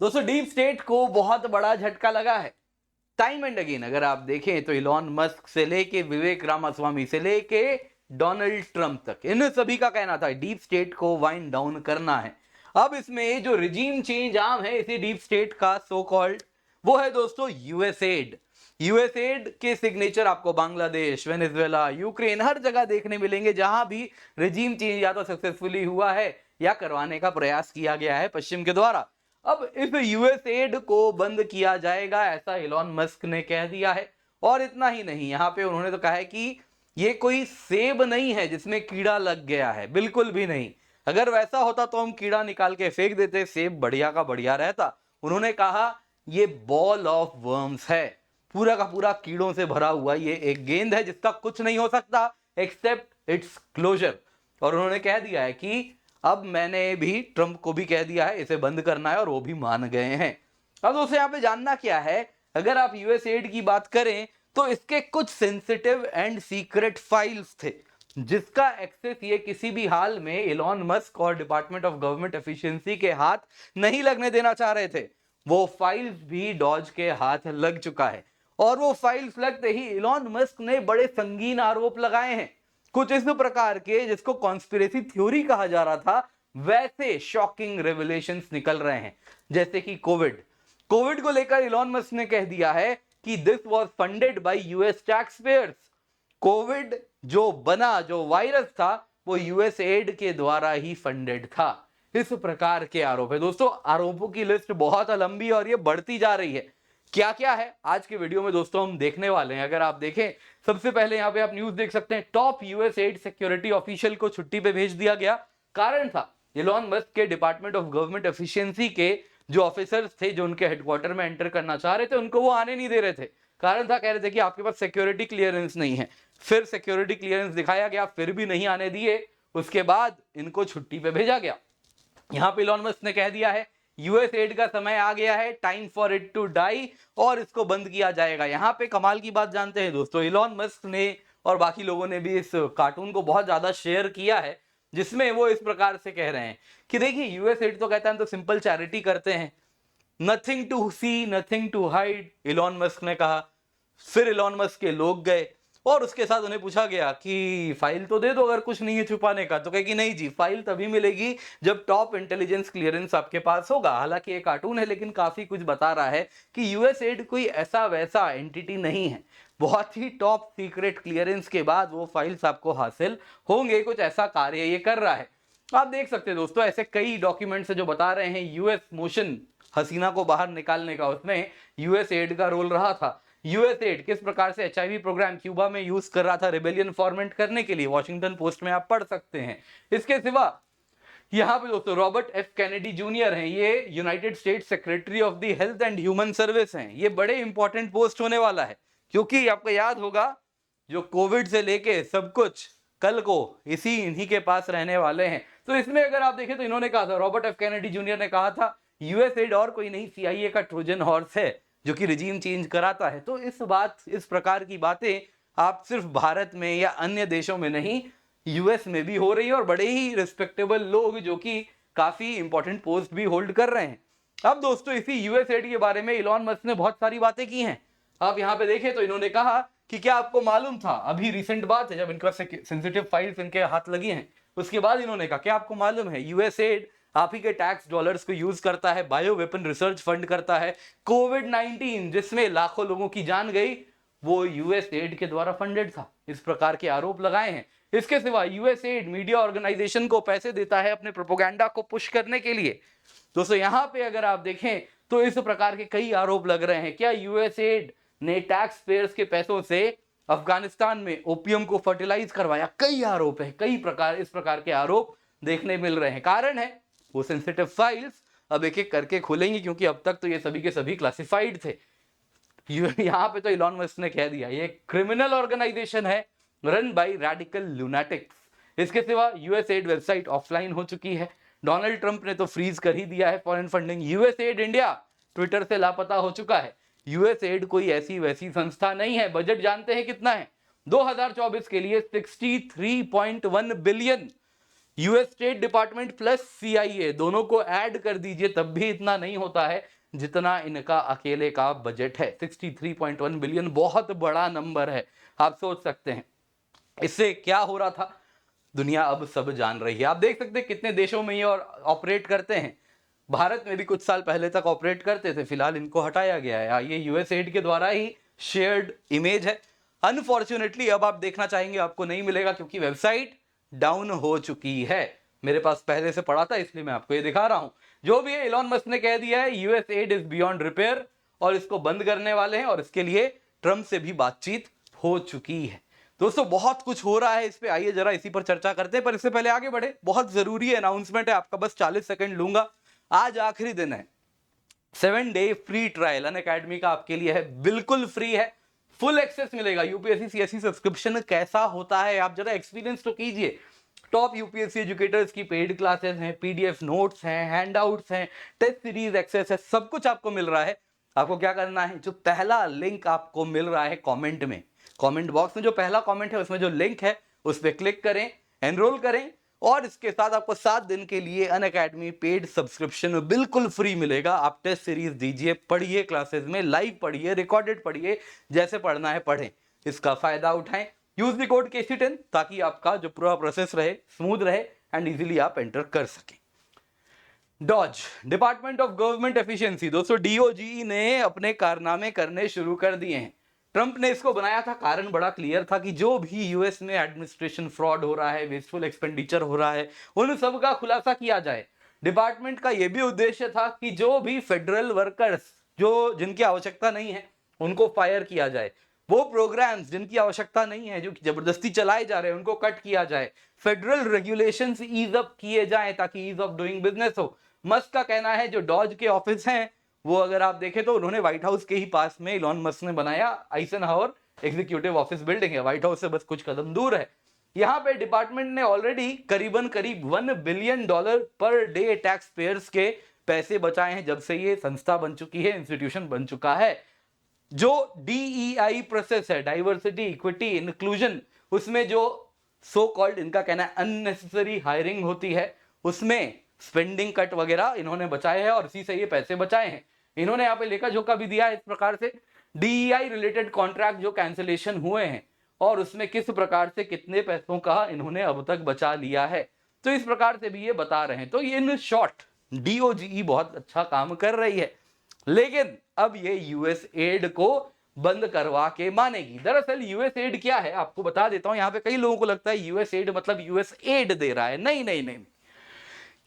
दोस्तों deep state को बहुत बड़ा झटका लगा है। टाइम एंड अगेन अगर आप देखें तो इलॉन मस्क से लेके विवेक रामास्वामी से लेके डोनाल्ड ट्रंप तक इन सभी का कहना था डीप स्टेट को वाइंड डाउन करना है। अब इसमें जो रिजीम चेंज आम है इसी डीप स्टेट का सो कॉल्ड वो है दोस्तों यूएसएड। यूएसएड के सिग्नेचर आपको बांग्लादेश, वेनेजुएला, यूक्रेन हर जगह देखने मिलेंगे जहां भी रिजीम चेंज या तो सक्सेसफुली हुआ है या करवाने का प्रयास किया गया है पश्चिम के द्वारा। अब इस यूएसएड को बंद किया जाएगा ऐसा इलॉन मस्क ने कह दिया है। और इतना ही नहीं, यहां पे उन्होंने तो कहा है कि ये कोई सेब नहीं है जिसमें कीड़ा लग गया है, बिल्कुल भी नहीं। अगर वैसा होता तो हम कीड़ा निकाल के फेंक देते, सेब बढ़िया का बढ़िया रहता। उन्होंने कहा ये बॉल ऑफ वर्म्स है, पूरा का पूरा कीड़ों से भरा हुआ ये एक गेंद है जिसका कुछ नहीं हो सकता एक्सेप्ट इट्स क्लोजर। और उन्होंने कह दिया है कि अब मैंने भी ट्रंप को भी कह दिया है इसे बंद करना है और वो भी मान गए हैं। अब दोस्तों यहाँ पे जानना क्या है, अगर आप यूएसएड की बात करें तो इसके कुछ सेंसिटिव एंड सीक्रेट फाइल्स थे जिसका एक्सेस ये किसी भी हाल में इलॉन मस्क और डिपार्टमेंट ऑफ गवर्नमेंट एफिशिएंसी के हाथ नहीं लगने देना चाह रहे थे। वो फाइल्स भी डॉज के हाथ लग चुका है और वो फाइल्स लगते ही इलॉन मस्क ने बड़े संगीन आरोप लगाए हैं, कुछ इस प्रकार के जिसको कॉन्स्पिरेसी थ्योरी कहा जा रहा था वैसे शॉकिंग रेवलेशंस निकल रहे हैं। जैसे कि कोविड को लेकर इलॉन मस्क ने कह दिया है कि this was funded by US tax payers. Covid जो बना, जो वायरस था, वो यूएस एड के द्वारा ही फंडेड था। इस प्रकार के आरोप है। दोस्तों आरोपों की लिस्ट बहुत लंबी और ये बढ़ती जा रही है। क्या क्या है आज के वीडियो में दोस्तों हम देखने वाले हैं। अगर आप देखें सबसे पहले यहाँ पे आप न्यूज देख सकते हैं, top US add security official को छुट्टी पे भेज दिया गया। कारण था इलॉन मस्क के डिपार्टमेंट ऑफ गवर्नमेंट एफिशिएंसी के जो ऑफिसर्स थे जो उनके हेडक्वार्टर में एंटर करना चाह रहे थे उनको वो आने नहीं दे रहे थे। कारण था, कह रहे थे कि आपके पास सिक्योरिटी क्लियरेंस नहीं है। फिर सिक्योरिटी क्लियरेंस दिखाया गया, फिर भी नहीं आने दिए, उसके बाद इनको छुट्टी पे भेजा गया। यहां पे इलॉन मस्क ने कह दिया है यूएस एड का समय आ गया है, time for it to die, और इसको बंद किया जाएगा। यहां पे कमाल की बात जानते हैं दोस्तों, इलॉन मस्क ने और बाकी लोगों ने भी इस कार्टून को बहुत ज्यादा शेयर किया है जिसमें वो इस प्रकार से कह रहे हैं कि देखिए यूएस एड तो कहता है हम तो सिंपल चैरिटी करते हैं, nothing to see nothing to hide, Elon Musk ने कहा। फिर इलॉन मस्क के लोग गए और उसके साथ उन्हें पूछा गया कि फाइल तो दे दो अगर कुछ नहीं है छुपाने का, तो कहे कि नहीं जी, फाइल तभी मिलेगी जब टॉप इंटेलिजेंस क्लियरेंस आपके पास होगा। हालांकि ये कार्टून है लेकिन काफी कुछ बता रहा है कि यूएस एड कोई ऐसा वैसा एंटिटी नहीं है, बहुत ही टॉप सीक्रेट क्लियरेंस के बाद वो फाइल्स आपको हासिल होंगे, कुछ ऐसा कार्य ये कर रहा है। आप देख सकते हैं दोस्तों ऐसे कई डॉक्यूमेंट्स जो बता रहे हैं यूएस मोशन हसीना को बाहर निकालने का, उसमें यूएस एड का रोल रहा था। यूएस एड किस प्रकार से एचआईवी प्रोग्राम क्यूबा में यूज कर रहा था रिबेलियन फॉर्मेट करने के लिए, वॉशिंगटन पोस्ट में आप पढ़ सकते हैं। इसके सिवा यहां पे दोस्तों रॉबर्ट एफ कैनेडी जूनियर हैं, ये United states secretary of the health and human service हैं। ये बड़े इंपॉर्टेंट पोस्ट होने वाला है क्योंकि आपको याद होगा जो कोविड से लेके सब कुछ कल को इन्हीं के पास रहने वाले हैं। तो इसमें अगर आप देखें तो इन्होंने कहा था, रॉबर्ट एफ कैनेडी जूनियर ने कहा था यूएस एड और कोई नहीं, सीआईए का ट्रोजन हॉर्स है जो कि रिजीम चेंज कराता है। तो इस प्रकार की बातें आप सिर्फ भारत में या अन्य देशों में नहीं, यूएस में भी हो रही है और बड़े ही रिस्पेक्टेबल लोग जो कि काफी इंपॉर्टेंट पोस्ट भी होल्ड कर रहे हैं। अब दोस्तों इसी यूएस एड के बारे में इलॉन मस्क ने बहुत सारी बातें की हैं। आप यहाँ पे देखें तो इन्होंने कहा कि क्या आपको मालूम था, अभी रिसेंट बात है जब इनका सेंसिटिव फाइल्स इनके हाथ लगी हैं, उसके बाद इन्होंने कहा क्या आपको मालूम है यूएस एड आप ही के टैक्स डॉलर्स को यूज करता है, बायो वेपन रिसर्च फंड करता है। कोविड-19 जिसमें लाखों लोगों की जान गई वो यूएस एड के द्वारा फंडेड था, इस प्रकार के आरोप लगाए हैं। इसके सिवा यूएस एड मीडिया ऑर्गेनाइजेशन को पैसे देता है अपने प्रोपोगेंडा को पुश करने के लिए। दोस्तों यहां पे अगर आप देखें तो इस प्रकार के कई आरोप लग रहे हैं। क्या यूएस एड ने टैक्स पेयर्स के पैसों से अफगानिस्तान में ओपियम को फर्टिलाइज करवाया? कई आरोप है, कई प्रकार इस प्रकार के आरोप देखने मिल रहे हैं। कारण है वो सेंसिटिव फाइल्स अब एक एक करके खुलेंगी क्योंकि अब तक तो ये सभी के सभी क्लासिफाइड थे। यहां पे तो इलॉन मस्क ने कह दिया ये क्रिमिनल ऑर्गेनाइजेशन है रन बाय रेडिकल लुनाटिक्स। इसके सिवा यूएस एड वेबसाइट ऑफलाइन हो चुकी है। डोनाल्ड ट्रंप ने तो फ्रीज कर ही दिया है foreign funding. US add India Twitter से लापता हो चुका है। यूएस एड कोई ऐसी वैसी संस्था नहीं है। बजट जानते हैं कितना है? 2024 के लिए 63.1 billion US state department plus CIA दोनों को ऐड कर दीजिए तब भी इतना नहीं होता है जितना इनका अकेले का बजट है। 63.1 बिलियन बहुत बड़ा नंबर है, आप सोच सकते हैं इससे क्या हो रहा था। दुनिया अब सब जान रही है। आप देख सकते हैं कितने देशों में ये और ऑपरेट करते हैं। भारत में भी कुछ साल पहले तक ऑपरेट करते थे, फिलहाल इनको हटाया गया है। ये यूएस एड के द्वारा ही शेयर्ड इमेज है। अनफॉर्चुनेटली अब आप देखना चाहेंगे आपको नहीं मिलेगा क्योंकि वेबसाइट डाउन हो चुकी है। मेरे पास पहले से पड़ा था इसलिए मैं आपको ये दिखा रहा हूं। जो भी है इलॉन मस्क ने कह दिया है US add is beyond repair और इसको बंद करने वाले हैं और इसके लिए ट्रंप से भी बातचीत हो चुकी है। दोस्तों बहुत कुछ हो रहा है इस पे, आइए जरा इसी पर चर्चा करते हैं। पर इससे पहले आगे बढ़े, बहुत जरूरी अनाउंसमेंट है आपका, बस 40 सेकंड लूंगा। आज आखिरी दिन है, 7 डे फ्री ट्रायल अनअकैडमी का आपके लिए है, बिल्कुल फ्री है, फुल एक्सेस मिलेगा। यूपीएससी सीएससी सब्सक्रिप्शन कैसा होता है आप जरा एक्सपीरियंस तो कीजिए। टॉप यूपीएससी एजुकेटर्स की पेड क्लासेस हैं, पीडीएफ नोट्स हैं, हैंडआउट्स हैं, टेस्ट सीरीज एक्सेस है, सब कुछ आपको मिल रहा है। आपको क्या करना है, जो पहला लिंक आपको मिल रहा है कमेंट में, कमेंट बॉक्स में जो पहला कमेंट है उसमें जो लिंक है उस पर क्लिक करें, एनरोल करें और इसके साथ आपको 7 दिन के लिए अनअकैडमी पेड सब्सक्रिप्शन बिल्कुल फ्री मिलेगा। आप टेस्ट सीरीज दीजिए, पढ़िए, क्लासेस में लाइव पढ़िए, रिकॉर्डेड पढ़िए, जैसे पढ़ना है पढ़ें, इसका फायदा उठाएं। यूज द कोड KC10 ताकि आपका जो पूरा प्रोसेस रहे स्मूथ रहे एंड इजीली आप एंटर कर सकें। DOGE, department of government efficiency, दोस्तों DOGE ने अपने कारनामे करने शुरू कर दिए हैं। ट्रंप ने इसको बनाया था, कारण बड़ा क्लियर था कि जो भी यूएस में एडमिनिस्ट्रेशन फ्रॉड हो रहा है, वेस्टफुल एक्सपेंडिचर हो रहा है, उन सब का खुलासा किया जाए। डिपार्टमेंट का यह भी उद्देश्य था कि जो भी फेडरल वर्कर्स जो जिनकी आवश्यकता नहीं है उनको फायर किया जाए, वो प्रोग्राम्स जिनकी आवश्यकता नहीं है जो जबरदस्ती चलाए जा रहे हैं उनको कट किया जाए, फेडरल रेगुलेशंस ईज अप किए जाएं ताकि ईज ऑफ डूइंग बिजनेस हो। मस्क का कहना है जो डॉज के ऑफिस हैं वो अगर आप देखें तो उन्होंने व्हाइट हाउस के ही पास में इलॉन मस्क ने बनाया, आइजनहावर एग्जीक्यूटिव ऑफिस बिल्डिंग है, व्हाइट हाउस से बस कुछ कदम दूर है। यहां पे डिपार्टमेंट ने ऑलरेडी करीब $1 billion per day tax payers के पैसे बचाए हैं जब से ये संस्था बन चुकी है, इंस्टीट्यूशन बन चुका है। जो DEI प्रोसेस है, डाइवर्सिटी इक्विटी इंक्लूजन, उसमें जो सो कॉल्ड इनका कहना है अननेसेसरी हायरिंग होती है उसमें स्पेंडिंग कट वगैरह इन्होंने बचाए हैं और इसी से ये पैसे बचाए हैं। इन्होंने यहाँ पे लेखा जोखा भी दिया है इस प्रकार से, DEI रिलेटेड कॉन्ट्रैक्ट जो कैंसिलेशन हुए हैं और उसमें किस प्रकार से कितने पैसों का इन्होंने अब तक बचा लिया है, तो इस प्रकार से भी ये बता रहे हैं। तो ये इन शॉर्ट DOGE बहुत अच्छा काम कर रही है, लेकिन अब ये यूएस एड को बंद करवा के मानेगी। दरअसल यूएस एड क्या है आपको बता देता हूं, यहां पे कई लोगों को लगता है यूएस एड मतलब यूएस एड दे रहा है, नहीं नहीं नहीं,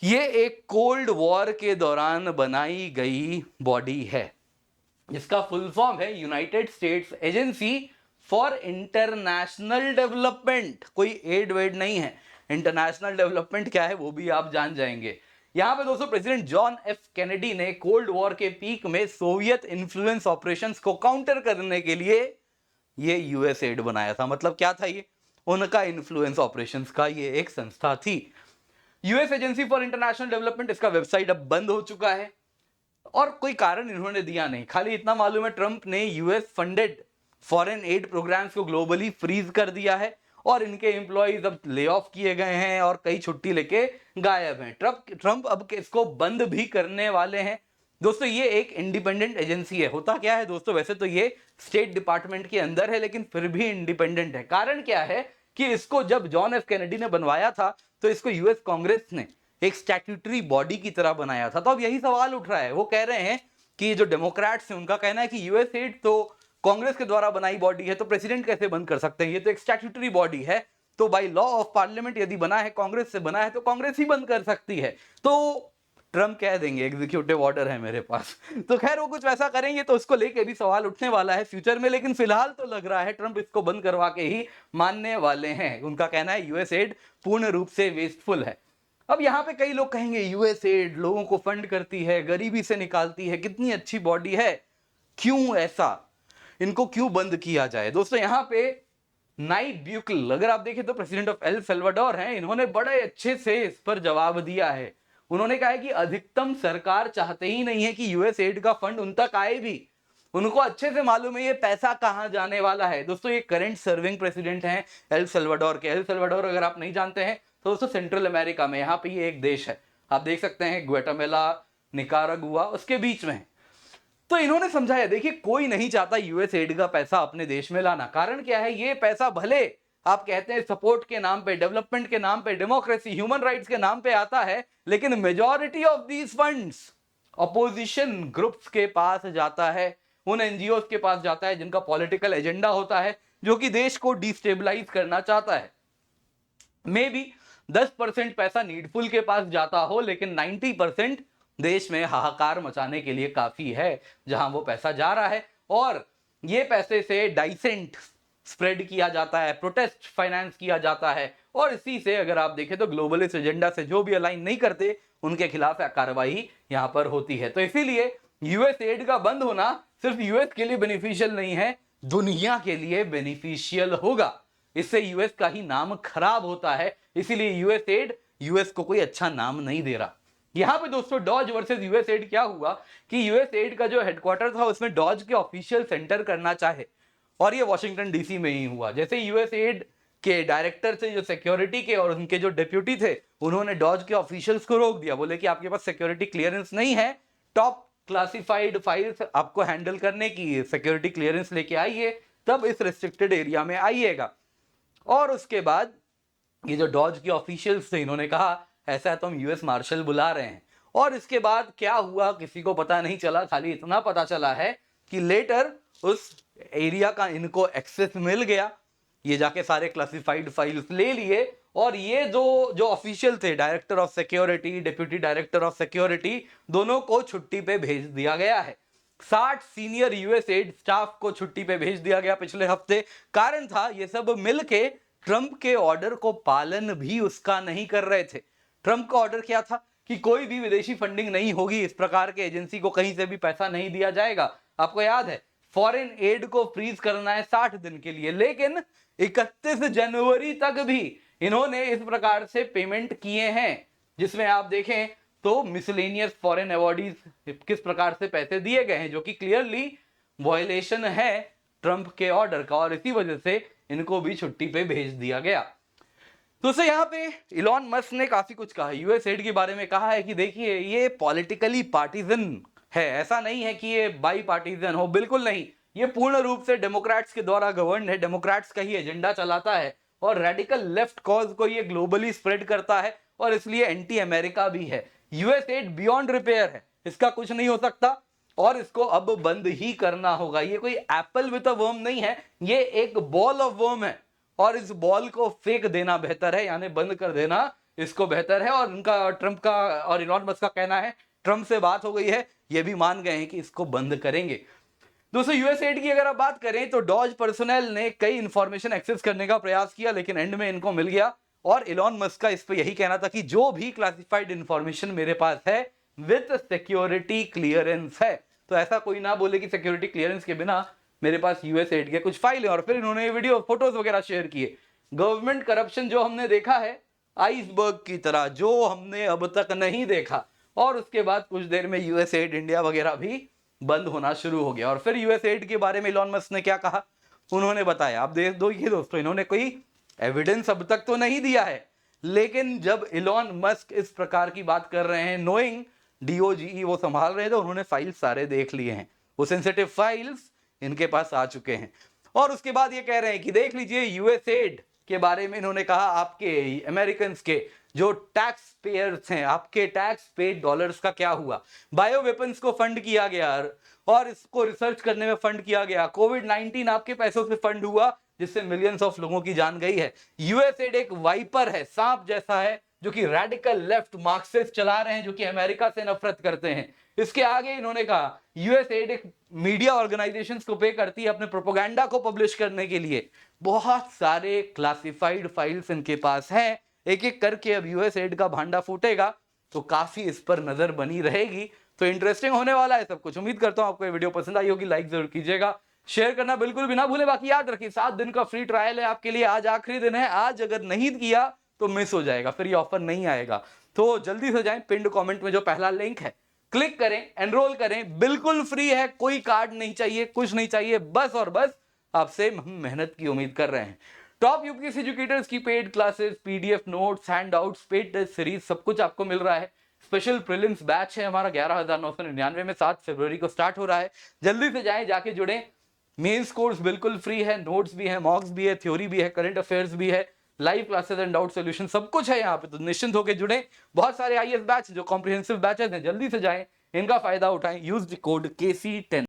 ये एक कोल्ड वॉर के दौरान बनाई गई बॉडी है जिसका फुल फॉर्म है United states agency for international development. कोई एड वेड नहीं है, इंटरनेशनल डेवलपमेंट क्या है वो भी आप जान जाएंगे। यहां पे दोस्तों प्रेसिडेंट जॉन F कैनेडी ने कोल्ड वॉर के पीक में सोवियत इन्फ्लुएंस ऑपरेशंस को काउंटर करने के लिए ये यूएस एड बनाया था। मतलब क्या था, ये उनका इन्फ्लुएंस ऑपरेशंस का ये एक संस्था थी। US agency for international development, इसका वेबसाइट अब बंद हो चुका है और कोई कारण इन्होंने दिया नहीं, खाली इतना मालूम है ट्रंप ने US funded foreign aid programmes को ग्लोबली फ्रीज कर दिया है और इनके एम्प्लॉइज अब ले ऑफ किए गए हैं और कई छुट्टी लेके गायब हैं। ट्रंप अब इसको बंद भी करने वाले हैं। दोस्तों ये एक इंडिपेंडेंट एजेंसी है। होता क्या है दोस्तों, वैसे तो ये स्टेट डिपार्टमेंट के अंदर है लेकिन फिर भी इंडिपेंडेंट है। कारण क्या है कि इसको जब जॉन F कैनेडी ने बनवाया था तो इसको यूएस कांग्रेस ने एक स्टैट्यूटरी बॉडी की तरह बनाया था। तो अब यही सवाल उठ रहा है, वो कह रहे हैं कि जो डेमोक्रेट्स हैं उनका कहना है कि यूएस एड तो कांग्रेस के द्वारा बनाई बॉडी है तो प्रेसिडेंट कैसे बंद कर सकते हैं, ये तो एक स्टैट्यूटरी बॉडी है, तो बाय लॉ ऑफ पार्लियामेंट यदि बना है, कांग्रेस से बना है तो कांग्रेस ही बंद कर सकती है। तो ट्रंप कह देंगे एग्जीक्यूटिव ऑर्डर है मेरे पास, तो खैर वो कुछ वैसा करेंगे तो उसको लेके भी सवाल उठने वाला है फ्यूचर में, लेकिन फिलहाल तो लग रहा है ट्रंप इसको बंद करवा के ही मानने वाले हैं। उनका कहना है यूएस एड पूर्ण रूप से वेस्टफुल है। अब यहाँ पे कई लोग कहेंगे यूएस एड लोगों को फंड करती है, गरीबी से निकालती है, कितनी अच्छी बॉडी है, क्यों ऐसा, इनको क्यों बंद किया जाए। दोस्तों यहाँ पे नाइब ब्यूकल, अगर आप देखें तो प्रेसिडेंट ऑफ एल सल्वाडोर हैं, इन्होंने बड़े अच्छे से इस पर जवाब दिया है। उन्होंने कहा है कि अधिकतम सरकार चाहते ही नहीं है कि यूएस एड का फंड उन तक आए भी, उनको अच्छे से मालूम है ये पैसा कहां जाने वाला है। दोस्तों ये करंट सर्विंग प्रेसिडेंट हैं एल सल्वाडोर के। एल सल्वाडोर अगर आप नहीं जानते हैं तो दोस्तों सेंट्रल अमेरिका में यहाँ पे ये एक देश है, आप देख सकते हैं ग्वाटेमाला, निकारागुआ उसके बीच में है। तो इन्होंने समझाया, देखिए कोई नहीं चाहता यूएस एड का पैसा अपने देश में लाना। कारण क्या है, ये पैसा भले आप कहते हैं सपोर्ट के नाम पे, डेवलपमेंट के नाम पे, डेमोक्रेसी, ह्यूमन राइट्स के नाम पे आता है, लेकिन majority of these funds opposition groups के पास जाता है, उन एनजीओ के पास जाता है जिनका पॉलिटिकल एजेंडा होता है, जो कि देश को डिस्टेबलाइज करना चाहता है। मे बी 10% पैसा नीडफुल के पास जाता हो, लेकिन 90% देश में हाहाकार मचाने के लिए काफी है जहां वो पैसा जा रहा है। और ये पैसे से डाइसेंट स्प्रेड किया जाता है, प्रोटेस्ट फाइनेंस किया जाता है, और इसी से अगर आप देखें तो ग्लोबलिस्ट एजेंडा से जो भी अलाइन नहीं करते उनके खिलाफ कार्रवाई यहां पर होती है। तो इसीलिए यूएस एड का बंद होना सिर्फ यूएस के लिए बेनिफिशियल नहीं है, दुनिया के लिए बेनिफिशियल होगा। इससे यूएस का ही नाम खराब होता है, इसीलिए यूएस एड यूएस को कोई अच्छा नाम नहीं दे रहा। यहां पे दोस्तों डॉज वर्सेस यूएस एड क्या हुआ कि यूएस एड का जो हेडक्वार्टर था उसमें डॉज के ऑफिशियल सेंटर करना चाहे, और ये वॉशिंगटन डीसी में ही हुआ। जैसे यूएस एड के डायरेक्टर थे जो सिक्योरिटी के, और उनके जो डेप्यूटी थे, उन्होंने डॉज के ऑफिशियल्स को रोक दिया, बोले कि आपके पास सिक्योरिटी क्लियरेंस नहीं है, टॉप क्लासिफाइड फाइल्स आपको हैंडल करने की सिक्योरिटी क्लियरेंस लेके आइए, तब इस रिस्ट्रिक्टेड एरिया में आइएगा। और उसके बाद ये जो डॉज के ऑफिशियल्स थे, इन्होंने कहा ऐसा है तो हम यूएस मार्शल बुला रहे हैं। और इसके बाद क्या हुआ किसी को पता नहीं चला, खाली इतना पता चला है कि लेटर उस एरिया का इनको एक्सेस मिल गया, ये जाके सारे क्लासिफाइड फाइल्स ले लिए, और ये जो ऑफिशियल थे, director of security, deputy director of security, दोनों को छुट्टी पे भेज दिया गया है। 60 सीनियर यूएस एड स्टाफ को छुट्टी पे भेज दिया गया पिछले हफ्ते। कारण था ये सब मिलके ट्रंप के ऑर्डर को पालन भी उसका नहीं कर रहे थे। ट्रंप का ऑर्डर क्या था कि कोई भी विदेशी फंडिंग नहीं होगी, इस प्रकार के एजेंसी को कहीं से भी पैसा नहीं दिया जाएगा। आपको याद है फॉरेन एड को फ्रीज करना है 60 दिन के लिए, लेकिन 31 जनवरी तक भी इन्होंने इस प्रकार से पेमेंट किए हैं, जिसमें आप देखें तो मिसलेनियस फॉरेन अवॉर्डीज किस प्रकार से पैसे दिए गए हैं, जो कि क्लियरली वायलेशन है ट्रंप के ऑर्डर का, और इसी वजह से इनको भी छुट्टी पे भेज दिया गया। तो यहाँ पे इलॉन मस्क ने काफी कुछ कहा, यूएस एड के बारे में कहा है कि देखिए ये पॉलिटिकली पार्टीजन है, ऐसा नहीं है कि ये बाई पार्टीजन हो, बिल्कुल नहीं, ये पूर्ण रूप से डेमोक्रेट्स के द्वारा गवर्न है, डेमोक्रेट्स का ही एजेंडा चलाता है, और रेडिकल लेफ्ट कॉज को ये ग्लोबली स्प्रेड करता है, और इसलिए एंटी अमेरिका भी है। यूएस एड बियॉन्ड रिपेयर है, इसका कुछ नहीं हो सकता, और इसको अब बंद ही करना होगा। ये कोई एप्पल विद अ वर्म नहीं है, ये एक बॉल ऑफ वर्म है, और इस बॉल को फेंक देना बेहतर है, यानी बंद कर देना इसको बेहतर है। और उनका ट्रंप का और इलॉन मस्क का कहना है, ट्रंप से बात हो गई है, ये भी मान गए हैं कि इसको बंद करेंगे। दोस्तों यूएस एड की अगर आप बात करें तो डॉज पर्सनल ने कई इंफॉर्मेशन एक्सेस करने का प्रयास किया, लेकिन एंड में इनको मिल गया। और इलॉन मस्क का इस पे यही कहना था कि जो भी क्लासिफाइड इंफॉर्मेशन मेरे पास है विद सिक्योरिटी क्लियरेंस है, तो ऐसा कोई ना बोले कि सिक्योरिटी क्लियरेंस के बिना मेरे पास यूएस एड के कुछ फाइल है। और फिर इन्होंने वीडियो फोटोज वगैरह शेयर किए। गवर्नमेंट करप्शन जो हमने देखा है आइसबर्ग की तरह, जो हमने अब तक नहीं देखा, और उसके बाद कुछ देर में यूएस एड इंडिया वगैरह भी बंद होना शुरू हो गया। और फिर यूएस एड के बारे में इलॉन मस्क ने क्या कहा, उन्होंने बताया, आप देख दो ये दोस्तों, इन्होंने कोई एविडेंस अब तक तो नहीं दिया है, लेकिन जब इलॉन मस्क इस प्रकार की बात कर रहे हैं, नोइंग डीओजीई वो संभाल रहे थे, उन्होंने फाइल सारे देख लिए हैं, वो सेंसिटिव फाइल्स इनके पास आ चुके हैं। और उसके बाद ये कह रहे हैं कि देख लीजिए यूएस एड के बारे में इन्होंने कहा, आपके अमेरिकन के जो टैक्स पेयर्स हैं, आपके टैक्स पेड डॉलर्स का क्या हुआ। बायो वेपन्स को फंड किया गया और इसको रिसर्च करने में फंड किया गया। कोविड-19 आपके पैसों से फंड हुआ, जिससे मिलियंस ऑफ लोगों की जान गई है। यूएस एड एक वाइपर है, सांप जैसा है, जो कि रेडिकल लेफ्ट मार्क्सिस्ट चला रहे हैं, जो कि अमेरिका से नफरत करते हैं। इसके आगे इन्होंने कहा यूएस एड एक मीडिया ऑर्गेनाइजेशंस को पे करती है अपने प्रोपेगेंडा को पब्लिश करने के लिए। बहुत सारे क्लासिफाइड फाइल्स इनके पास हैं, एक एक करके अब यूएस एड का भांडा फूटेगा, तो काफी इस पर नजर बनी रहेगी। तो इंटरेस्टिंग होने वाला है सब कुछ। उम्मीद करता हूं आपको ये वीडियो पसंद आई होगी, लाइक जरूर कीजिएगा, शेयर करना बिल्कुल भी ना भूलें। बाकी याद रखिए 7 दिन का फ्री ट्रायल है आपके लिए, आज आखिरी दिन है, आज अगर नहीं किया तो मिस हो जाएगा, फिर ये ऑफर नहीं आएगा। तो जल्दी से जाएं, पिंड कमेंट में जो पहला लिंक है क्लिक करें, एनरोल करें, बिल्कुल फ्री है, कोई कार्ड नहीं चाहिए, कुछ नहीं चाहिए, बस और बस आपसे हम मेहनत की उम्मीद कर रहे हैं। टॉप यूपीएससी एजुकेटर्स की paid classes, PDF notes, handouts, paid test series सब कुछ आपको मिल रहा है। स्पेशल प्रीलिम्स बैच है हमारा 11,999 में, 7 फरवरी को स्टार्ट हो रहा है। जल्दी से जाएं, जाके जुड़े। मेंस कोर्स बिल्कुल फ्री है, नोट्स भी है, मॉक्स भी है, थ्योरी भी है, करंट अफेयर्स भी है, live classes and doubt solution सब कुछ है यहाँ पे। तो निश्चिंत होकर जुड़े। बहुत सारे आईएएस बैच जो कॉम्प्रिहेंसिव बैचेस हैं, जल्दी से जाएं, इनका फायदा उठाएं। Use the code KC10।